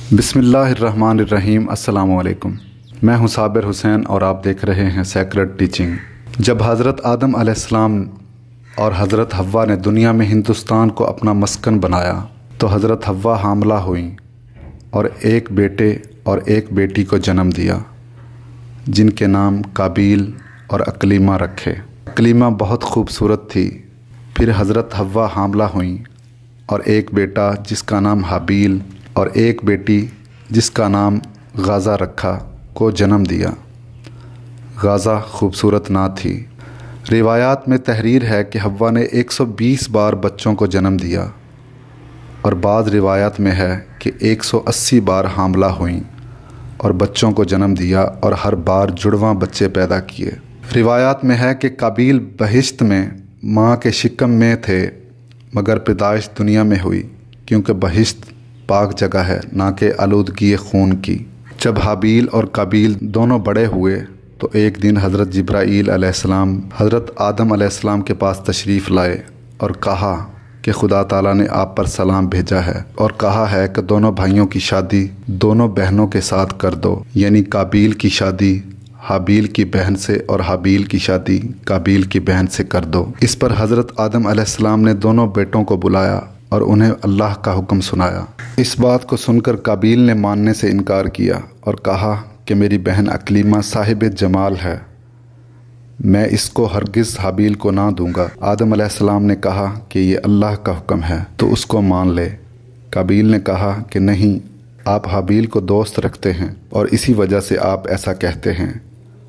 बिस्मिल्लाहिर्रहमानिर्रहीम। अस्सलाम वालेकुम। मैं हूं साबिर हुसैन और आप देख रहे हैं सेक्रेड टीचिंग। जब हज़रत आदम अलैहिस्सलाम और हज़रत हव्वा ने दुनिया में हिंदुस्तान को अपना मस्कन बनाया तो हज़रत हव्वा हामला हुई और एक बेटे और एक बेटी को जन्म दिया, जिनके नाम काबील और अकलीमा रखे। अकलीमा बहुत खूबसूरत थी। फिर हज़रत हव्वा हामला हुई और एक बेटा जिसका नाम हाबील और एक बेटी जिसका नाम गाज़ा रखा को जन्म दिया। गाज़ा खूबसूरत ना थी। रिवायात में तहरीर है कि हव्वा ने 120 बार बच्चों को जन्म दिया और बाद रिवायात में है कि 180 बार हामला हुई और बच्चों को जन्म दिया और हर बार जुड़वां बच्चे पैदा किए। रिवायात में है कि काबील बहिश्त में माँ के शिकम में थे, मगर पैदाइश दुनिया में हुई, क्योंकि बहिश्त पाक जगह है, ना कि आलूदगी खून की। जब हाबील और काबील दोनों बड़े हुए तो एक दिन हज़रत जिब्राईल अलैहिस्सलाम हज़रत आदम अलैहिस्सलाम के पास तशरीफ़ लाए और कहा कि खुदा ताला ने आप पर सलाम भेजा है और कहा है कि दोनों भाइयों की शादी दोनों बहनों के साथ कर दो, यानी काबील की शादी हाबील की बहन से और हाबील की शादी काबील की बहन से कर दो। इस पर हज़रत आदम अलैहिस्सलाम ने दोनों बेटों को बुलाया और उन्हें अल्लाह का हुक्म सुनाया। इस बात को सुनकर काबील ने मानने से इनकार किया और कहा कि मेरी बहन अकलीमा साहिब जमाल है, मैं इसको हरगिज़ हाबील को ना दूंगा। आदम अलैहिस्सलाम ने कहा कि ये अल्लाह का हुक्म है तो उसको मान ले। काबील ने कहा कि नहीं, आप हाबील को दोस्त रखते हैं और इसी वजह से आप ऐसा कहते हैं।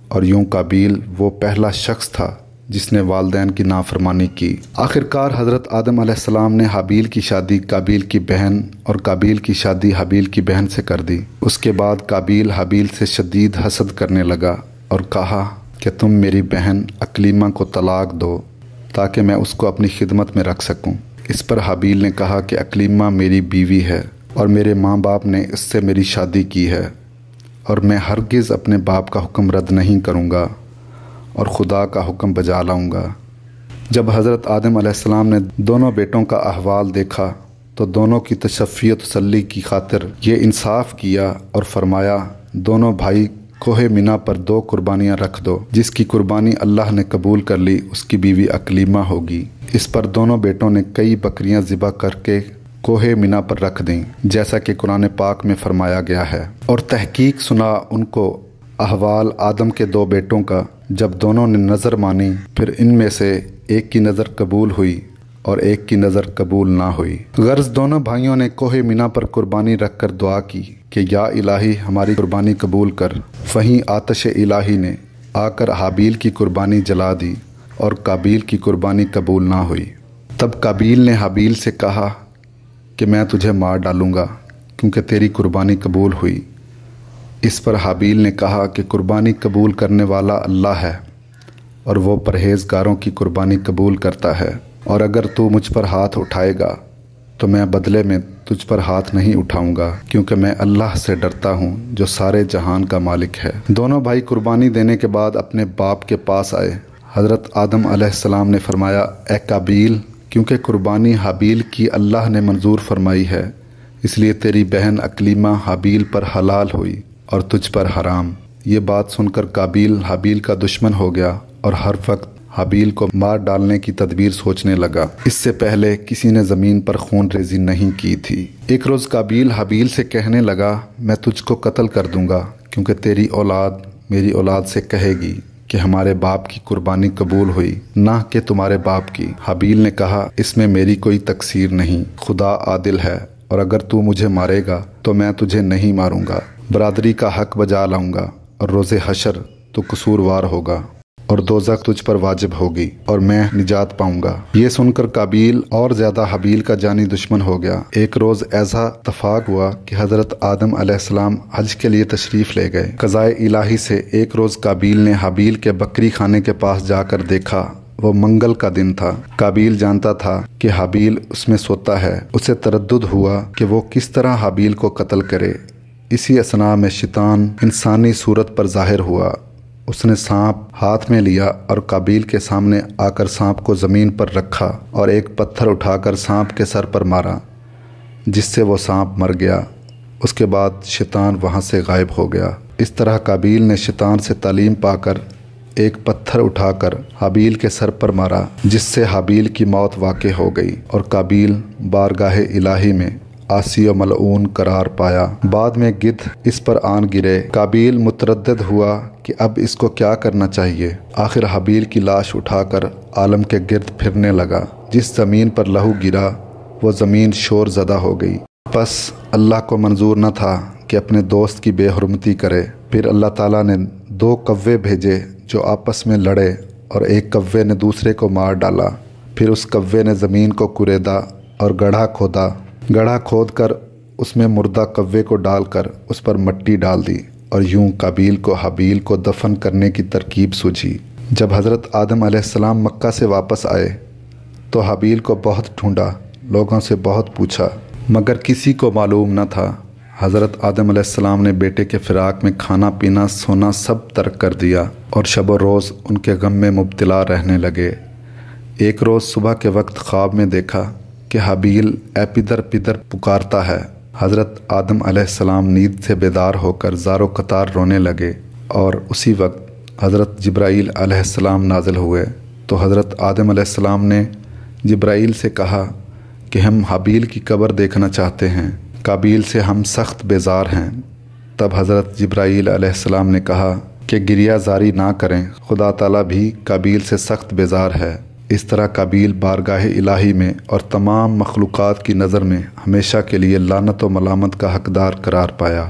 और यूं काबील वो पहला शख्स था जिसने वालिदैन की नाफरमानी की। आखिरकार हज़रत आदम अलैहिस्सलाम ने हाबील की शादी काबील की बहन और काबील की शादी हाबील की बहन से कर दी। उसके बाद काबील हाबील से शदीद हसद करने लगा और कहा कि तुम मेरी बहन अकलीमा को तलाक दो ताकि मैं उसको अपनी खिदमत में रख सकूं। इस पर हाबील ने कहा कि अकलीमा मेरी बीवी है और मेरे माँ बाप ने इससे मेरी शादी की है और मैं हरगिज़ अपने बाप का हुक्म रद्द नहीं करूँगा और खुदा का हुक्म बजा लाऊंगा। जब हज़रत आदम अलैहिस्सलाम ने दोनों बेटों का अहवाल देखा तो दोनों की तशफ़ी तसल्ली की खातिर ये इंसाफ किया और फरमाया, दोनों भाई कोहे मिना पर 2 कुर्बानियाँ रख दो, जिसकी कुर्बानी अल्लाह ने कबूल कर ली उसकी बीवी अकलीमा होगी। इस पर दोनों बेटों ने कई बकरियाँ ज़िबा करके कोहे मिना पर रख दी, जैसा कि कुरान पाक में फरमाया गया है। और तहकीक सुना उनको अहवाल आदम के 2 बेटों का। जब दोनों ने नज़र मानी फिर इनमें से एक की नज़र कबूल हुई और एक की नज़र कबूल ना हुई। गर्ज़ दोनों भाइयों ने कोहे मिना पर कुर्बानी रख कर दुआ की कि या इलाही हमारी कुर्बानी कबूल कर। वहीं आतश इलाही ने आकर हाबील की कुर्बानी जला दी और काबील की कुर्बानी कबूल ना हुई। तब काबील ने हाबील से कहा कि मैं तुझे मार डालूँगा क्योंकि तेरी कुर्बानी कबूल हुई। इस पर हाबील ने कहा कि कुर्बानी कबूल करने वाला अल्लाह है और वो परहेज़गारों की कुर्बानी कबूल करता है, और अगर तू मुझ पर हाथ उठाएगा तो मैं बदले में तुझ पर हाथ नहीं उठाऊंगा, क्योंकि मैं अल्लाह से डरता हूँ जो सारे जहान का मालिक है। दोनों भाई कुर्बानी देने के बाद अपने बाप के पास आए। हज़रत आदम अलैहिस्सलाम ने फरमाया, ए काबील, क्योंकि कुर्बानी हाबील की अल्लाह ने मंजूर फरमाई है, इसलिए तेरी बहन अकलीमा हाबील पर हलाल हुई और तुझ पर हराम। ये बात सुनकर काबील हाबील का दुश्मन हो गया और हर वक्त हाबील को मार डालने की तदबीर सोचने लगा। इससे पहले किसी ने ज़मीन पर खून रेजी नहीं की थी। एक रोज़ काबील हाबील से कहने लगा, मैं तुझको कत्ल कर दूंगा, क्योंकि तेरी औलाद मेरी औलाद से कहेगी कि हमारे बाप की कुर्बानी कबूल हुई, ना कि तुम्हारे बाप की। हाबील ने कहा, इसमें मेरी कोई तकसीर नहीं, खुदा आदिल है और अगर तू मुझे मारेगा तो मैं तुझे नहीं मारूंगा। बरादरी का हक बजा लाऊंगा और रोज़े हशर तो कसूरवार होगा और दोज़ख तुझ पर वाजिब होगी और मैं निजात पाऊंगा। ये सुनकर काबील और ज़्यादा हाबील का जानी दुश्मन हो गया। एक रोज़ ऐसा इत्तफाक हुआ कि हज़रत आदम अलैहिस्सलाम हज के लिए तशरीफ़ ले गए। क़ज़ाए इलाही से एक रोज़ काबील ने हाबील के बकरी खाने के पास जाकर देखा। वो मंगल का दिन था। काबील जानता था कि हाबील उसमें सोता है। उसे तरद्दुद हुआ कि वो किस तरह हाबील को कत्ल करे। इसी असना में शैतान इंसानी सूरत पर ज़ाहिर हुआ। उसने सांप हाथ में लिया और काबील के सामने आकर सांप को ज़मीन पर रखा और एक पत्थर उठाकर सांप के सर पर मारा, जिससे वो सांप मर गया। اس کے بعد شیطان وہاں سے غائب ہو گیا۔ اس طرح قابیل نے شیطان سے تعلیم پا کر ایک پتھر اٹھا کر حابیل کے سر پر مارا، جس سے حابیل کی موت واقع ہو گئی اور قابیل بارگاہ الہی میں عاصی و ملعون قرار پایا۔ بعد میں گدھ اس پر آن گرے۔ قابیل متردد ہوا کہ اب اس کو کیا کرنا چاہیے۔ آخر حابیل کی لاش اٹھا کر عالم کے گرد پھرنے لگا۔ جس زمین پر لہو گرا وہ زمین شور زدہ ہو گئی۔ پس اللہ کو منظور نہ تھا کہ اپنے دوست کی بے حرمتی کرے۔ پھر اللہ تعالیٰ نے 2 کوے بھیجے جو آپس میں لڑے اور ایک کوے نے دوسرے کو مار ڈالا۔ پھر اس کوے نے زمین کو کریدا اور گڑھا کھودا۔ گڑھا کھود کر اس میں مردہ کوے کو ڈال کر اس پر مٹی ڈال دی اور یوں قابیل کو حابیل کو دفن کرنے کی ترکیب سوچی۔ جب حضرت آدم علیہ السلام مکہ سے واپس آئے تو حابیل کو بہت ڈھونڈا، لوگوں سے بہت پوچھا، مگر کسی کو معلوم نہ تھا۔ حضرت آدم علیہ السلام نے بیٹے کے فراق میں کھانا پینا سونا سب ترک کر دیا اور شب و روز ان کے غم میں مبتلا رہنے لگے۔ ایک روز صبح کے وقت خواب میں دیکھا کہ حابیل اے پدر پدر پکارتا ہے۔ حضرت آدم علیہ السلام نیند سے بیدار ہو کر زار و قطار رونے لگے اور اسی وقت حضرت جبرائیل علیہ السلام نازل ہوئے تو حضرت آدم علیہ السلام نے جبرائیل سے کہا کہ ہم حابیل کی قبر دیکھنا چاہتے ہیں، قابیل سے ہم سخت بیزار ہیں۔ تب حضرت جبرائیل علیہ السلام نے کہا کہ گریہ زاری نہ کریں، خدا تعالیٰ بھی قابیل سے سخت بیزار ہے۔ اس طرح قابیل بارگاہ الہی میں اور تمام مخلوقات کی نظر میں ہمیشہ کے لیے لعنت و ملامت کا حقدار قرار پایا۔